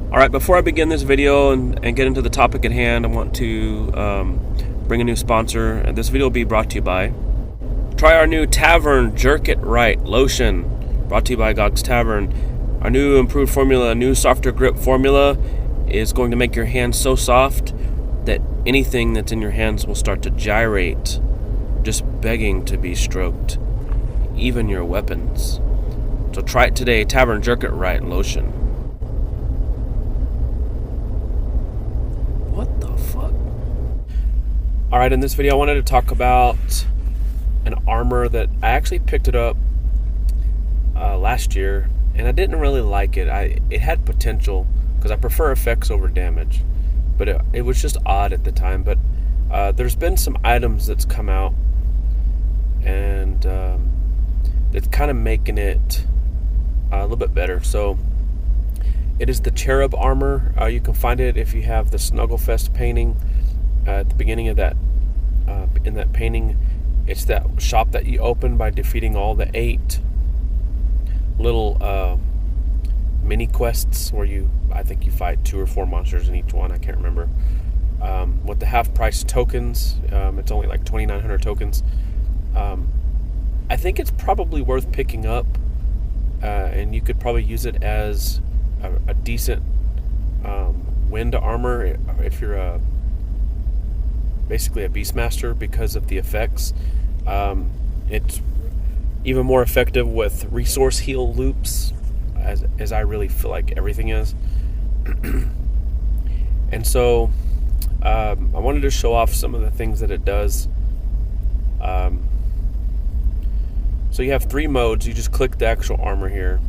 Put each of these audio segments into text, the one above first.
Alright, before I begin this video and get into the topic at hand, I want to bring a new sponsor. And this video will be brought to you by try our new Tavern Jerk It Right lotion, brought to you by Gog's Tavern. Our new improved formula, new softer grip formula, is going to make your hands so soft that anything that's in your hands will start to gyrate, just begging to be stroked, even your weapons. So try it today, Tavern Jerk It Right lotion. What the fuck? Alright, in this video I wanted to talk about an armor that I actually picked it up last year, and I didn't really like it. It had potential, because I prefer effects over damage, but it was just odd at the time. But there's been some items that's come out, and it's kind of making it a little bit better. So it is the Cherub armor. You can find it if you have the Snugglefest painting at the beginning of that. In that painting, it's that shop that you open by defeating all the 8 little mini quests where I think you fight 2 or 4 monsters in each one. I can't remember. With the half price tokens, it's only like 2,900 tokens. I think it's probably worth picking up, and you could probably use it as a decent wind armor if you're basically a Beastmaster, because of the effects. It's even more effective with resource heal loops, as I really feel like everything is. And so I wanted to show off some of the things that it does. So you have 3 modes. You just click the actual armor here.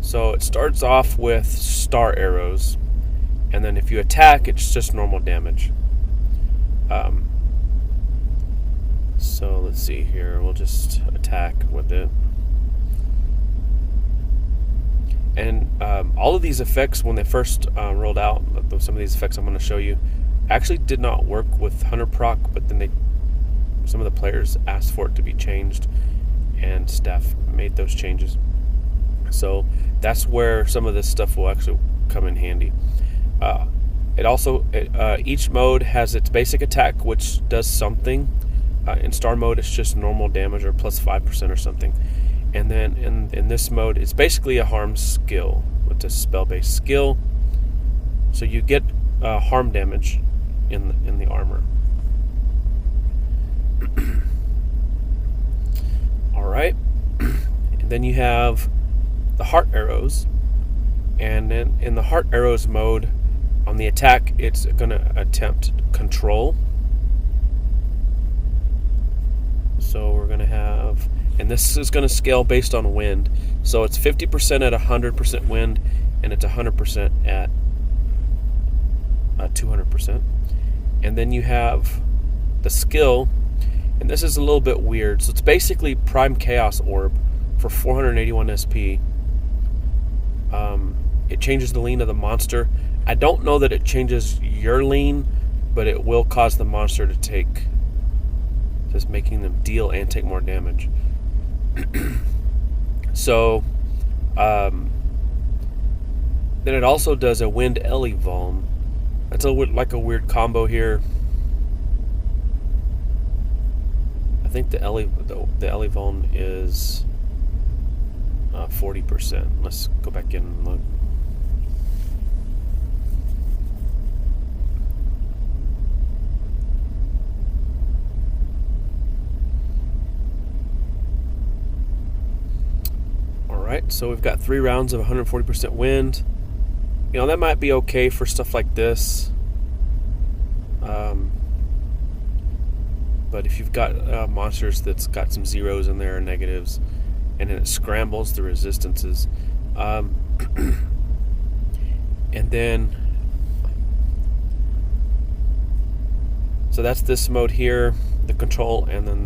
So it starts off with star arrows, and then if you attack, it's just normal damage. So let's see here. We'll just attack with it. And all of these effects, when they first rolled out, some of these effects I'm going to show you, actually did not work with Hunter Proc, but then some of the players asked for it to be changed, and staff made those changes. So that's where some of this stuff will actually come in handy. Each mode has its basic attack, which does something. In star mode, it's just normal damage or plus 5% or something. And then in this mode, it's basically a harm skill. It's a spell-based skill. So you get harm damage in the armor. Alright. And then you have the heart arrows. And then in the heart arrows mode, on the attack, it's going to attempt control. So we're going to have, and this is going to scale based on wind. So it's 50% at 100% wind, and it's 100% at 200%. And then you have the skill, and this is a little bit weird. So it's basically Prime Chaos Orb for 481 SP. It changes the lean of the monster. I don't know that it changes your lean, but it will cause the monster to take, just making them deal and take more damage. So, then it also does a Wind Elevuln. That's like a weird combo here. I think the Elevuln is 40%. Let's go back in and look. Alright, so we've got 3 rounds of 140% wind. You know, that might be okay for stuff like this. But if you've got monsters that's got some zeros in there or negatives, and then it scrambles the resistances. And then, so that's this mode here, the control, and then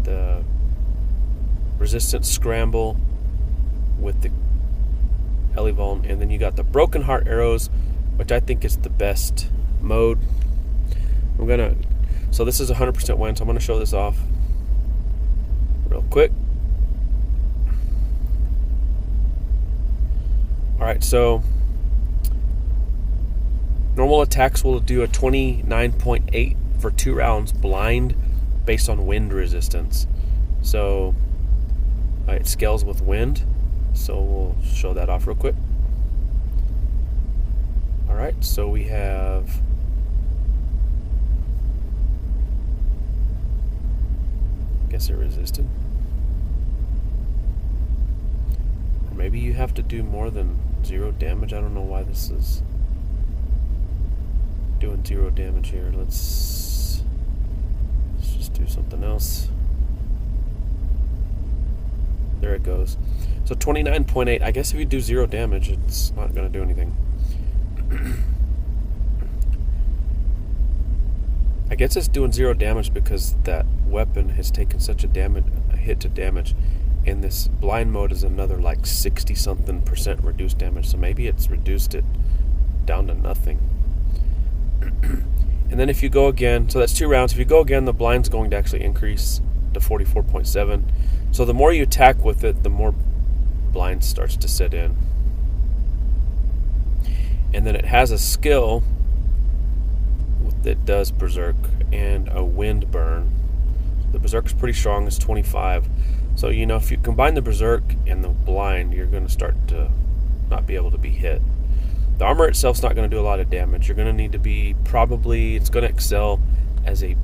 the resistance scramble with the Elevuln, and then you got the broken heart arrows, which I think is the best mode. So this is 100% wind, so I'm gonna show this off real quick. Alright, so normal attacks will do a 29.8 for 2 rounds blind based on wind resistance. So it scales with wind. So we'll show that off real quick. Alright, so we have guess it resisted. Or maybe you have to do more than 0 damage. I don't know why this is doing 0 damage here. Let's just do something else. There it goes. So 29.8. I guess if you do 0 damage, it's not going to do anything. I guess it's doing 0 damage because that weapon has taken such a hit to damage, and this blind mode is another like 60 something % reduced damage. So maybe it's reduced it down to nothing. And then if you go again, so that's 2 rounds. If you go again, the blind's going to actually increase to 44.7. So the more you attack with it, the more blind starts to set in. And then it has a skill that does Berserk and a Wind Burn. The Berserk is pretty strong, it's 25. So, if you combine the Berserk and the Blind, you're going to start to not be able to be hit. The armor itself is not going to do a lot of damage. You're going to need to be it's going to excel as a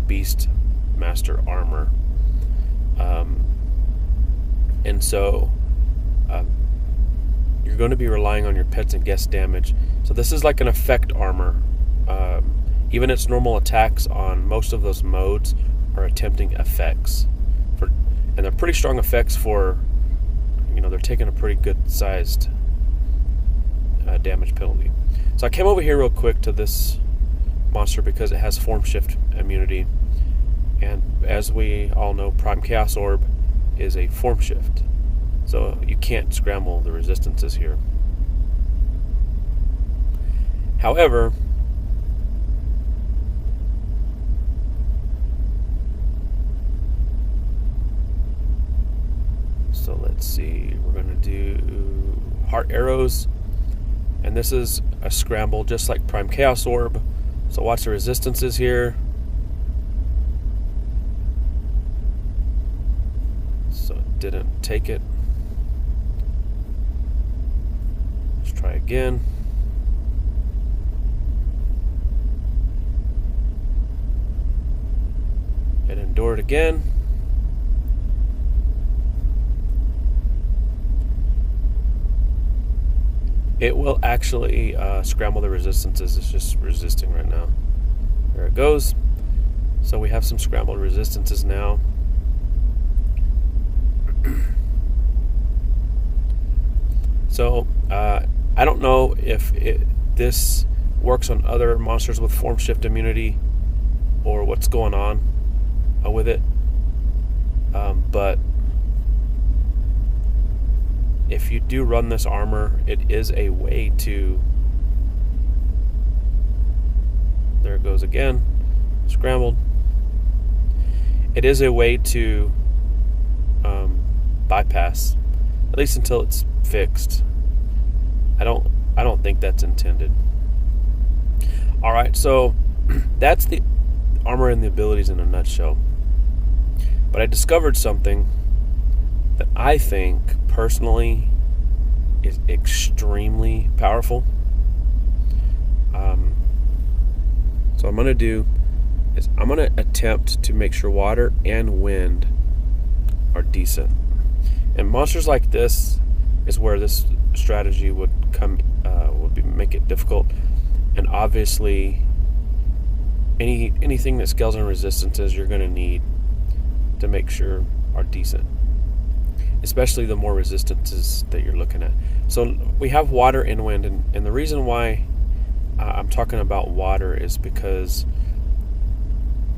Beast Master armor. And so you're going to be relying on your pets and guest damage. So this is like an effect armor. Even its normal attacks on most of those modes are attempting effects. And they're pretty strong effects for, they're taking a pretty good sized damage penalty. So I came over here real quick to this monster because it has form shift immunity. And as we all know, Prime Chaos Orb is a form shift. So you can't scramble the resistances here. However, so let's see, we're going to do Heart Arrows, and this is a scramble just like Prime Chaos Orb. So watch the resistances here. So it didn't take it. Let's try again. It endured again. It will actually scramble the resistances. It's just resisting right now. There it goes. So we have some scrambled resistances now. So I don't know if this works on other monsters with form shift immunity or what's going on with it, but if you do run this armor, it is a way to, there it goes again, scrambled. It is a way to bypass, at least until it's fixed. I don't think that's intended. Alright, so that's the armor and the abilities in a nutshell. But I discovered something that I think personally is extremely powerful. So I'm going to do is I'm going to attempt to make sure water and wind are decent. And monsters like this is where this strategy would come make it difficult. And obviously anything that scales on resistances you're going to need to make sure are decent, especially the more resistances that you're looking at. So we have water and wind, and the reason why I'm talking about water is because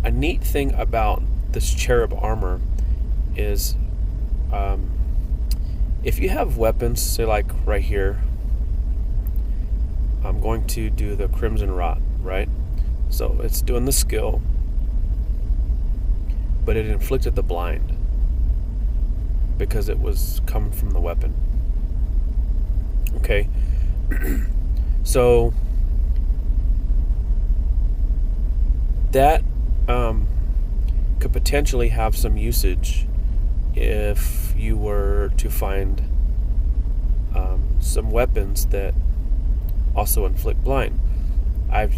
a neat thing about this Cherub armor is if you have weapons, say like right here, I'm going to do the Crimson Rot, right? So it's doing the skill, but it inflicted the blind because it was coming from the weapon. Okay, so that could potentially have some usage if you were to find some weapons that also inflict blind. I've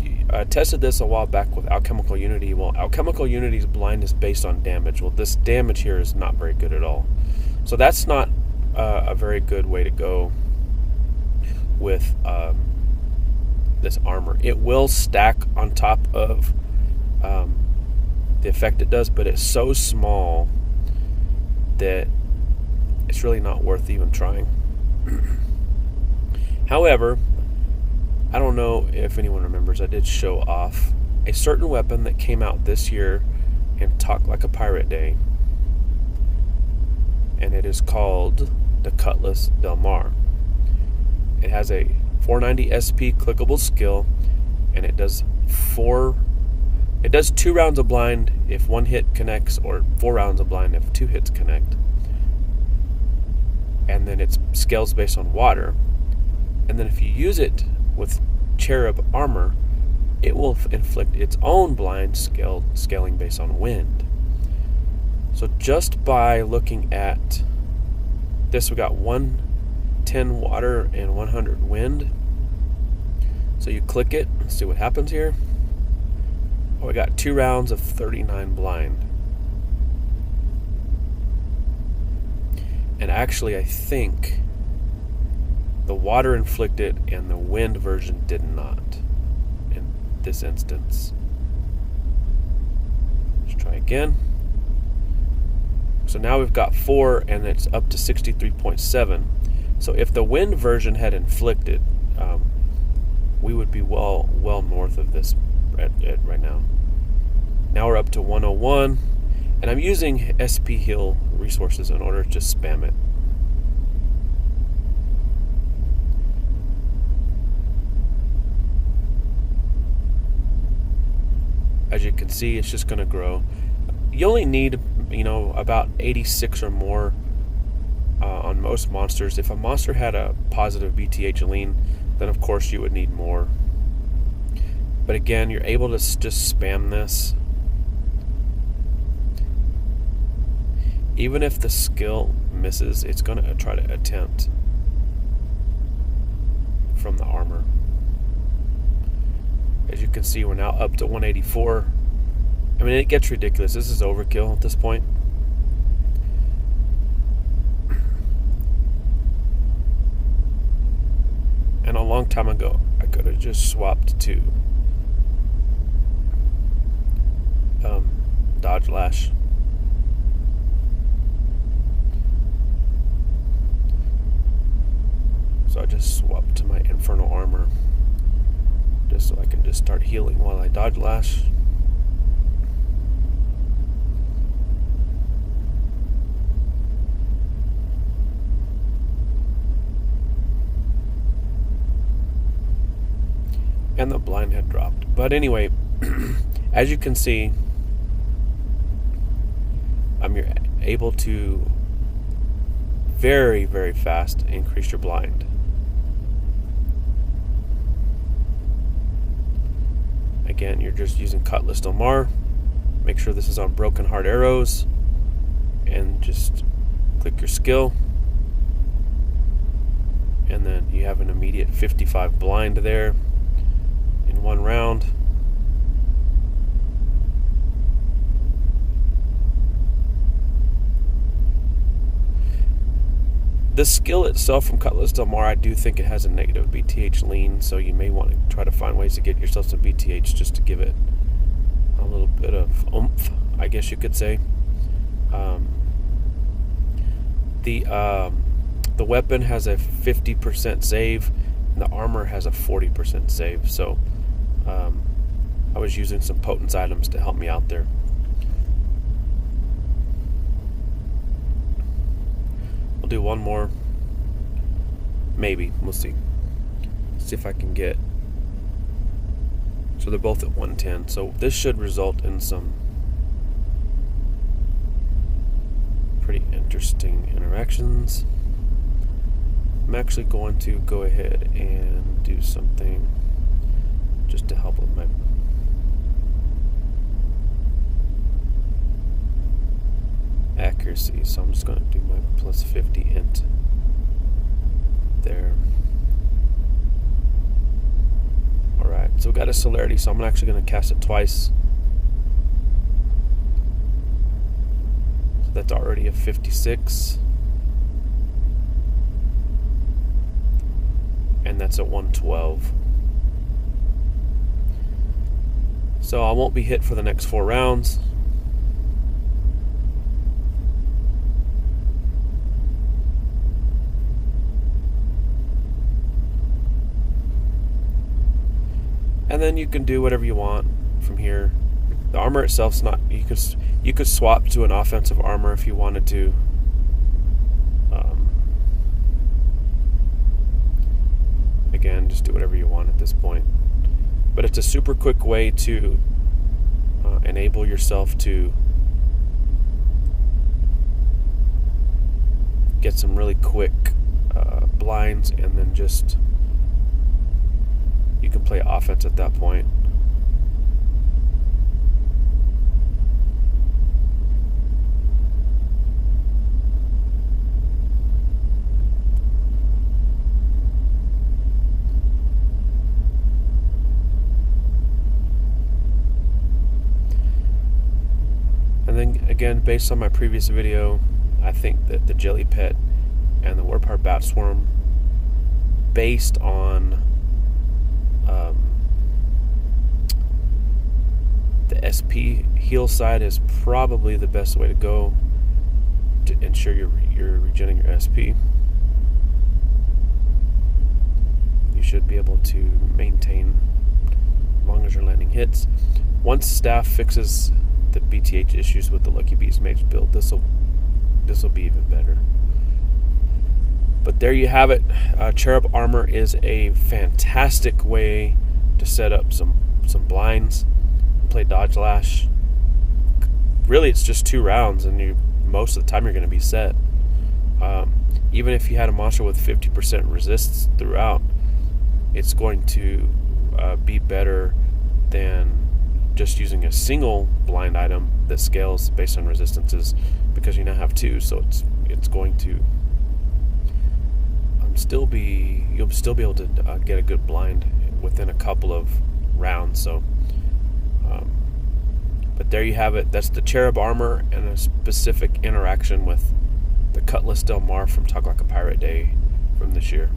tested this a while back with alchemical unity. Well, alchemical unity's blind is based on damage. Well, this damage here is not very good at all. So that's not a very good way to go with this armor. It will stack on top of the effect it does, but it's so small that it's really not worth even trying. However, I don't know if anyone remembers, I did show off a certain weapon that came out this year in Talk Like a Pirate Day, and it is called the Cutlass Del Mar. It has a 490 SP clickable skill, and it does 2 rounds of blind if 1 hit connects, or 4 rounds of blind if 2 hits connect. And then it scales based on water. And then if you use it with Cherub armor, it will inflict its own blind scaling based on wind. So just by looking at this, we got 110 water and 100 wind. So you click it and see what happens here. Oh, we got 2 rounds of 39 blind. And actually, I think the water inflicted and the wind version did not in this instance. Let's try again. So now we've got 4 and it's up to 63.7. So if the wind version had inflicted, we would be well north of this right now. Now we're up to 101, and I'm using SP heal resources in order to just spam it. As you can see, it's just going to grow. You only need, about 86 or more on most monsters. If a monster had a positive BTH lean, then of course you would need more. But again, you're able to just spam this. Even if the skill misses, it's going to try to attempt from the armor. As you can see, we're now up to 184. I mean, it gets ridiculous. This is overkill at this point. And a long time ago, I could have just swapped to Dodge Lash. So I just swapped to my Infernal Armor, just so I can just start healing while I Dodge Lash. And the blind had dropped. But anyway, as you can see, you're able to very, very fast increase your blind. Again, you're just using Cutlass Del Mar. Make sure this is on Broken Heart Arrows, and just click your skill, and then you have an immediate 55 blind there in 1 round. The skill itself from Cutlass Del Mar, I do think it has a negative BTH lean, so you may want to try to find ways to get yourself some BTH just to give it a little bit of oomph, I guess you could say. The weapon has a 50% save, and the armor has a 40% save, so I was using some potence items to help me out there. We'll do one more. Maybe. We'll see. See if I can get... So they're both at 110. So this should result in some pretty interesting interactions. I'm actually going to go ahead and do something just to help with my accuracy. So I'm just going to do my plus 50 int there. Alright, so we got a celerity, so I'm actually going to cast it twice. So that's already a 56. And that's at 112. So I won't be hit for the next 4 rounds. And then you can do whatever you want from here. The armor itself's not. You could swap to an offensive armor if you wanted to. Again, just do whatever you want at this point. But it's a super quick way to enable yourself to get some really quick blinds, and then just you can play offense at that point. And then again, based on my previous video, I think that the Jelly Pet and the Warpar Bat Swarm, based on the SP heal side, is probably the best way to go to ensure you're regenerating your SP. You should be able to maintain as long as you're landing hits. Once Staff fixes the BTH issues with the Lucky Beast Mage build, this will be even better. But there you have it. Cherub armor is a fantastic way to set up some blinds, play dodge lash. Really, it's just 2 rounds, and most of the time you're going to be set. Even if you had a monster with 50% resists throughout, it's going to be better than just using a single blind item that scales based on resistances, because you now have 2, so it's going to you'll still be able to get a good blind within a couple of rounds. So but there you have it. That's the Cherub armor and a specific interaction with the Cutlass Del Mar from Talk Like a Pirate Day from this year.